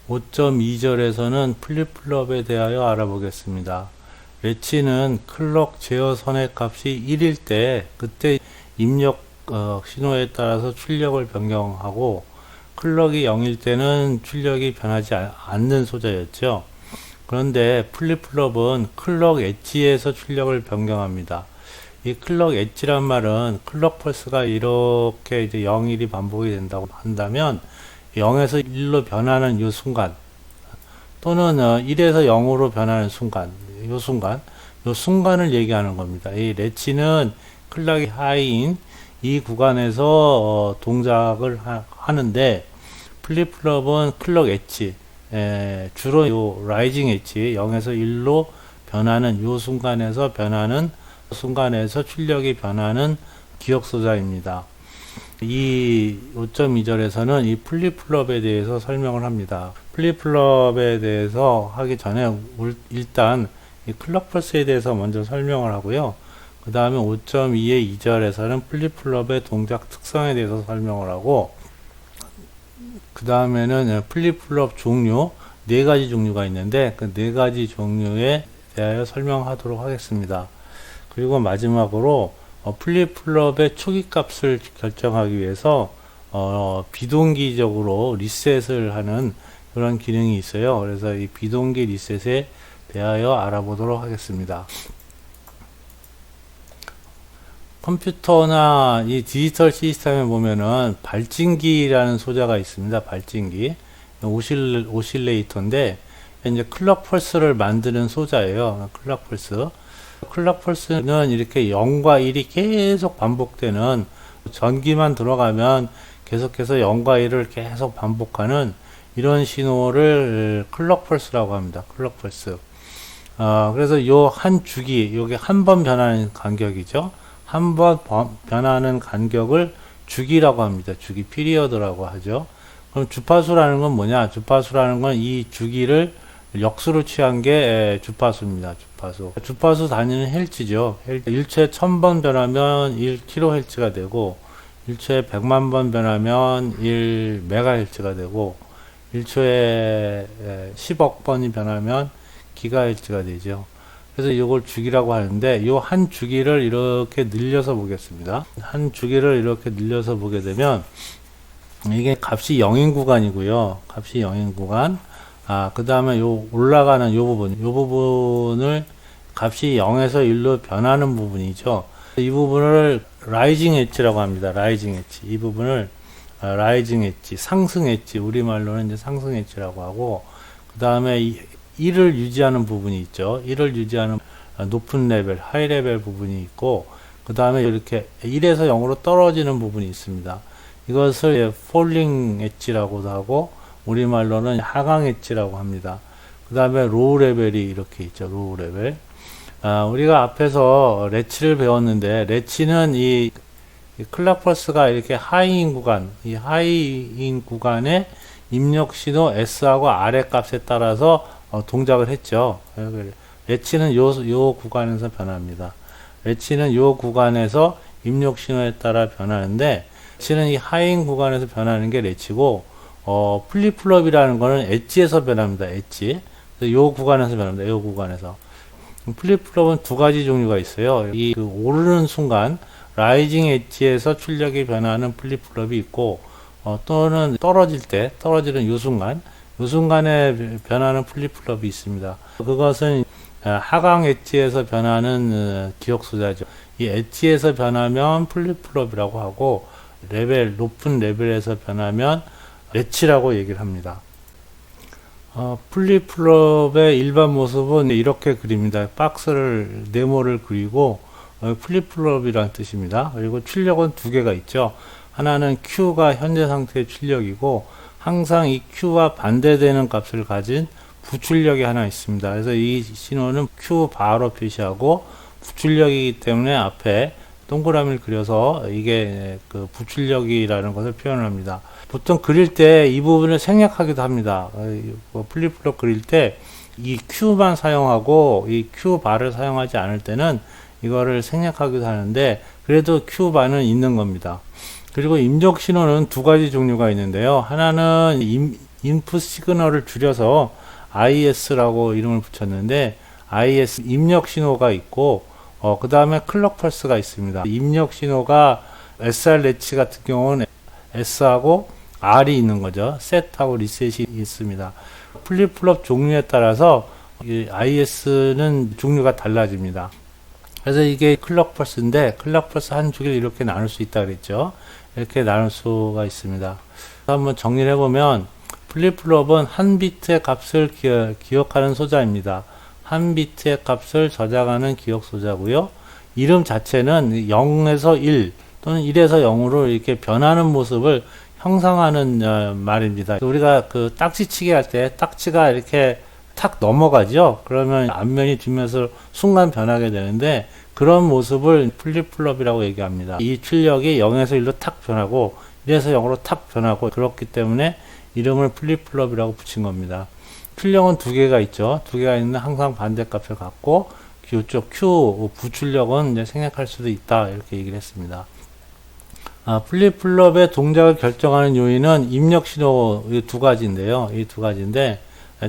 5.2절에서는 플립플롭에 대하여 알아보겠습니다. 레치는 클럭 제어 선의 값이 1일 때 그때 입력 신호에 따라서 출력을 변경하고 클럭이 0일 때는 출력이 변하지 않는 소자였죠. 그런데 플립플롭은 클럭 엣지에서 출력을 변경합니다. 이 클럭 엣지란 말은 클럭 펄스가 이렇게 이제 0, 1이 반복이 된다고 한다면 0에서 1로 변하는 이 순간 또는 1에서 0으로 변하는 순간 이 순간을 얘기하는 겁니다. 이 레치는 클럭이 하이인 이 구간에서 동작을 하는데 플립플롭은 클럭 엣지 주로 요 라이징 엣지 0에서 1로 변하는 요 순간에서 출력이 변하는 기억 소자입니다. 이 5.2절에서는 이 플립플롭에 대해서 설명을 합니다. 플립플롭에 대해서 하기 전에 일단 이 클럭 펄스에 대해서 먼저 설명을 하고요. 그 다음에 5.2의 2절에서는 플립플롭의 동작 특성에 대해서 설명을 하고, 그 다음에는 플립플롭 종류, 4가지 종류가 있는데 그 4가지 종류에 대하여 설명하도록 하겠습니다. 그리고 마지막으로 플립플롭의 초기 값을 결정하기 위해서 비동기적으로 리셋을 하는 그런 기능이 있어요. 그래서 이 비동기 리셋에 대하여 알아보도록 하겠습니다. 컴퓨터나 이 디지털 시스템에 보면은 발진기라는 소자가 있습니다. 발진기. 오실레이터인데 이제 클럭 펄스를 만드는 소자예요. 클럭 펄스. 클럭 펄스는 이렇게 0과 1이 계속 반복되는, 전기만 들어가면 계속해서 0과 1을 계속 반복하는 이런 신호를 클럭 펄스라고 합니다. 클럭 펄스. 그래서 요 한 주기, 요게 한 번 변하는 간격이죠. 한 번 변하는 간격을 주기라고 합니다. 주기, 피리어드라고 하죠. 그럼 주파수라는 건 뭐냐? 주파수라는 건 이 주기를 역수로 취한 게 주파수입니다. 주파수 단위는 헬츠죠. 일초에 1000번 변하면 1kHz가 되고, 일초에 100만 번 변하면 1MHz가 되고, 일초에 10억 번이 변하면 기가헬츠가 되죠. 그래서 이걸 주기라고 하는데, 요 한 주기를 이렇게 늘려서 보겠습니다. 한 주기를 이렇게 늘려서 보게 되면 이게 값이 0인 구간이고요. 값이 0인 구간. 그 다음에 요 올라가는 요 부분을 값이 0에서 1로 변하는 부분이죠. 이 부분을 라이징 엣지라고 합니다. 라이징 엣지. 이 부분을 라이징 엣지, 상승 엣지, 우리말로는 이제 상승 엣지라고 하고, 그 다음에 1을 유지하는 부분이 있죠. 1을 유지하는 높은 레벨, 하이 레벨 부분이 있고, 그 다음에 이렇게 1에서 0으로 떨어지는 부분이 있습니다. 이것을 폴링 엣지라고도 하고, 우리말로는 하강 엣지라고 합니다. 그 다음에 로우 레벨이 이렇게 있죠. 로우 레벨. 우리가 앞에서 레치를 배웠는데, 레치는 이 클럭 펄스가 이렇게 하이인 구간, 이 하이인 구간에 입력 신호 S하고 R의 값에 따라서 동작을 했죠. 레치는 요 구간에서 변합니다. 레치는 요 구간에서 입력 신호에 따라 변하는데, 레치는 이 하이인 구간에서 변하는 게 레치고, 플립플롭이라는 거는 엣지에서 변합니다. 엣지. 요 구간에서 변합니다. 요 구간에서. 플립플롭은 2가지 종류가 있어요. 이 오르는 순간, 라이징 엣지에서 출력이 변하는 플립플롭이 있고, 또는 떨어지는 요 순간에 변하는 플립플롭이 있습니다. 그것은 하강 엣지에서 변하는 기억 소자죠. 이 엣지에서 변하면 플립플롭이라고 하고, 높은 레벨에서 변하면 레치라고 얘기를 합니다. 플립플롭의 일반 모습은 이렇게 그립니다. 네모를 그리고 플립플롭이란 뜻입니다. 그리고 출력은 2개가 있죠. 하나는 Q가 현재 상태의 출력이고, 항상 이 Q와 반대되는 값을 가진 부출력이 하나 있습니다. 그래서 이 신호는 Q 바로 표시하고, 부출력이기 때문에 앞에 동그라미를 그려서 이게 그 부출력이라는 것을 표현합니다. 보통 그릴 때 이 부분을 생략하기도 합니다. 플립플롭 그릴 때 이 Q만 사용하고 이 Q 바를 사용하지 않을 때는 이거를 생략하기도 하는데, 그래도 Q 바는 있는 겁니다. 그리고 입력 신호는 2가지 종류가 있는데요. 하나는 인풋 시그널을 줄여서 IS라고 이름을 붙였는데, IS 입력 신호가 있고, 그 다음에 클럭 펄스가 있습니다. 입력 신호가 SR 래치 같은 경우는 S하고 R이 있는 거죠. 셋하고 리셋이 있습니다. 플립플롭 종류에 따라서 이 IS는 종류가 달라집니다. 그래서 이게 클럭 펄스인데, 클럭 펄스 한 주기를 이렇게 나눌 수 있다 그랬죠. 이렇게 나눌 수가 있습니다. 한번 정리를 해보면, 플립플롭은 한 비트의 값을 기억하는 소자입니다. 한 비트의 값을 저장하는 기억 소자고요. 이름 자체는 0에서 1 또는 1에서 0으로 이렇게 변하는 모습을 형상하는 말입니다. 우리가 그 딱지치기 할 때 딱지가 이렇게 탁 넘어가죠. 그러면 앞면이 뒷면으로 순간 변하게 되는데, 그런 모습을 플립플롭이라고 얘기합니다. 이 출력이 0에서 1로 탁 변하고 1에서 0으로 탁 변하고, 그렇기 때문에 이름을 플립플롭이라고 붙인 겁니다. 출력은 두 개가 있죠. 두 개가 있는데 항상 반대값을 갖고, 이쪽 Q 부출력은 이제 생략할 수도 있다, 이렇게 얘기를 했습니다. 플립플롭의 동작을 결정하는 요인은 입력 신호 두 가지인데요. 이 두 가지인데,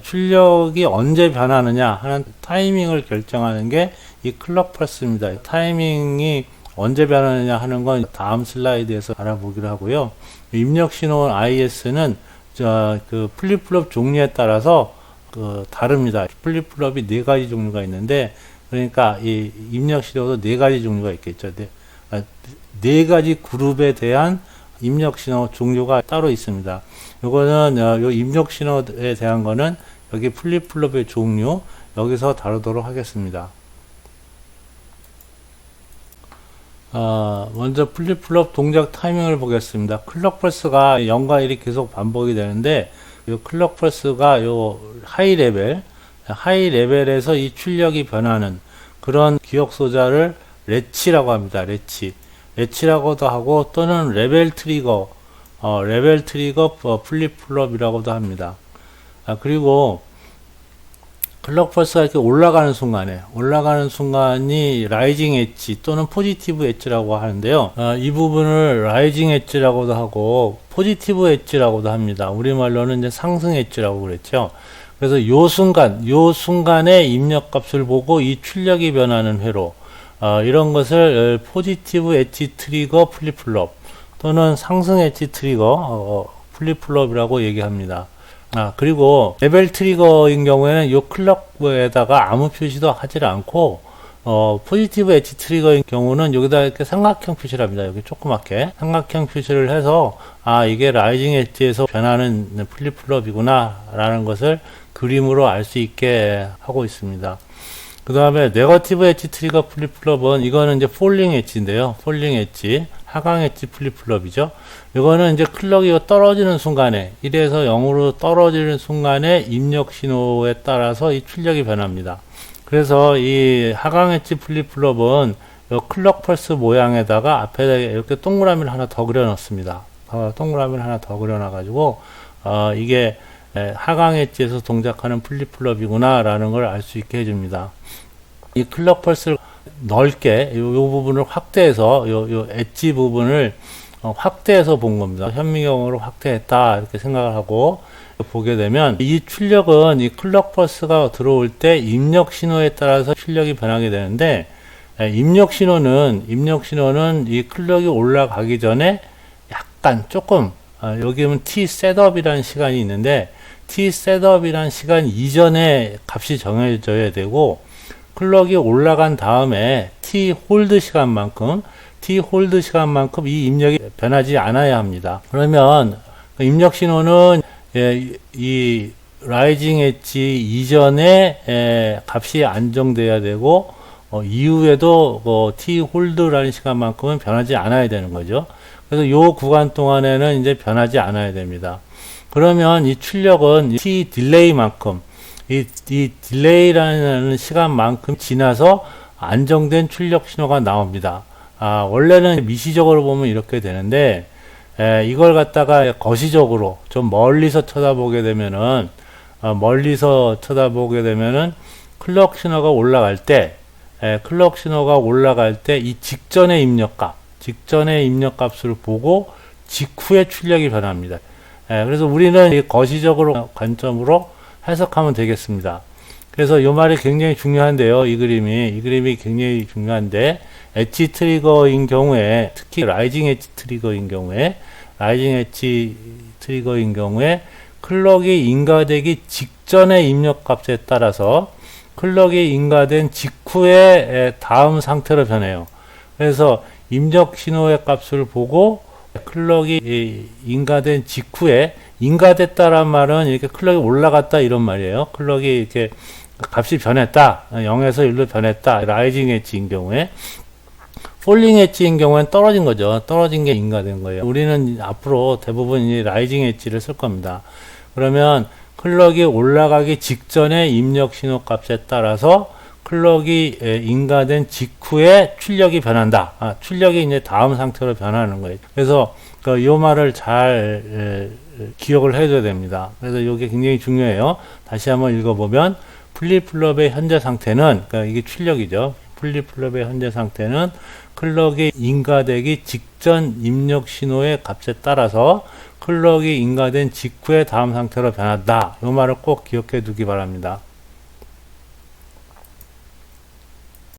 출력이 언제 변하느냐 하는 타이밍을 결정하는 게 이 클럭 펄스입니다. 타이밍이 언제 변하느냐 하는 건 다음 슬라이드에서 알아보기로 하고요. 입력 신호 IS는 그 플립플롭 종류에 따라서 다릅니다. 플립플롭이 네 가지 종류가 있는데, 그러니까 이 입력 신호도 네 가지 종류가 있겠죠. 네 가지 그룹에 대한 입력 신호 종류가 따로 있습니다. 요거는 요 입력 신호에 대한 거는 여기 플립플롭의 종류 여기서 다루도록 하겠습니다. 먼저 플립플롭 동작 타이밍을 보겠습니다. 클럭 펄스가 0과 1이 계속 반복이 되는데, 이 클럭 펄스가 요 하이 레벨에서 이 출력이 변하는 그런 기억 소자를 래치라고 합니다. 래치라고도 하고, 또는 레벨 트리거 플립플롭이라고도 합니다. 그리고 클럭 펄스가 이렇게 올라가는 순간이 라이징 엣지 또는 포지티브 엣지라고 하는데요. 이 부분을 라이징 엣지라고도 하고 포지티브 엣지라고도 합니다. 우리말로는 이제 상승 엣지라고 그랬죠. 그래서 요 순간의 입력 값을 보고 이 출력이 변하는 회로, 이런 것을 포지티브 엣지 트리거 플립플롭 또는 상승 엣지 트리거 플립플롭이라고 얘기합니다. 그리고 레벨 트리거인 경우에는 요 클럭에다가 아무 표시도 하지 않고, 포지티브 엣지 트리거인 경우는 여기다 이렇게 삼각형 표시를 합니다. 여기 조그맣게 삼각형 표시를 해서, 이게 라이징 엣지에서 변하는 플립플롭이구나 라는 것을 그림으로 알 수 있게 하고 있습니다. 그 다음에 네거티브 엣지 트리거 플립플롭은, 이거는 이제 폴링 엣지인데요. 폴링 엣지, 하강 엣지 플립플롭이죠. 이거는 이제 클럭이 떨어지는 순간에, 1에서 0으로 떨어지는 순간에 입력 신호에 따라서 이 출력이 변합니다. 그래서 이 하강 엣지 플립플롭은 이 클럭 펄스 모양에다가 앞에다 이렇게 동그라미를 하나 더 그려 넣습니다. 동그라미를 하나 더 그려 놔가지고, 이게 하강 엣지에서 동작하는 플립플롭이구나 라는 걸 알 수 있게 해줍니다. 이 클럭 펄스를 넓게 요 부분을 확대해서 요 엣지 부분을 확대해서 본 겁니다. 현미경으로 확대했다 이렇게 생각을 하고 보게 되면, 이 출력은 이 클럭 펄스가 들어올 때 입력 신호에 따라서 출력이 변하게 되는데, 입력 신호는 이 클럭이 올라가기 전에 약간 조금, 여기 보면 T 셋업이라는 시간이 있는데, T 셋업이라는 시간 이전에 값이 정해져야 되고, 클럭이 올라간 다음에 T 홀드 시간만큼 이 입력이 변하지 않아야 합니다. 그러면 입력 신호는 이 라이징 엣지 이전에 값이 안정돼야 되고, 이후에도 T 홀드라는 시간만큼은 변하지 않아야 되는 거죠. 그래서 요 구간 동안에는 이제 변하지 않아야 됩니다. 그러면 이 출력은 T 딜레이만큼, 이 딜레이라는 시간만큼 지나서 안정된 출력 신호가 나옵니다. 원래는 미시적으로 보면 이렇게 되는데, 이걸 갖다가 거시적으로 좀 멀리서 쳐다보게 되면은, 클럭 신호가 올라갈 때 이 직전의 입력값을 보고 직후에 출력이 변합니다. 그래서 우리는 이 거시적으로 관점으로 해석하면 되겠습니다. 그래서 이 말이 굉장히 중요한데요. 이 그림이 굉장히 중요한데, 엣지 트리거인 경우에, 특히 라이징 엣지 트리거인 경우에, 클럭이 인가되기 직전의 입력값에 따라서 클럭이 인가된 직후에 다음 상태로 변해요. 그래서 입력 신호의 값을 보고 클럭이 인가된 직후에, 인가됐다란 말은 이렇게 클럭이 올라갔다 이런 말이에요. 클럭이 이렇게 값이 변했다. 0에서 1로 변했다. 라이징 엣지인 경우에. 폴링 엣지인 경우에는 떨어진 거죠. 떨어진 게 인가된 거예요. 우리는 앞으로 대부분 이 라이징 엣지를 쓸 겁니다. 그러면 클럭이 올라가기 직전의 입력 신호 값에 따라서 클럭이 인가된 직후에 출력이 변한다. 출력이 이제 다음 상태로 변하는 거예요. 그래서 이 말을 잘 기억을 해줘야 됩니다. 그래서 이게 굉장히 중요해요. 다시 한번 읽어보면 플립플롭의 현재 상태는, 그러니까 이게 출력이죠. 플립플롭의 현재 상태는 클럭이 인가되기 직전 입력 신호의 값에 따라서 클럭이 인가된 직후에 다음 상태로 변한다. 이 말을 꼭 기억해 두기 바랍니다.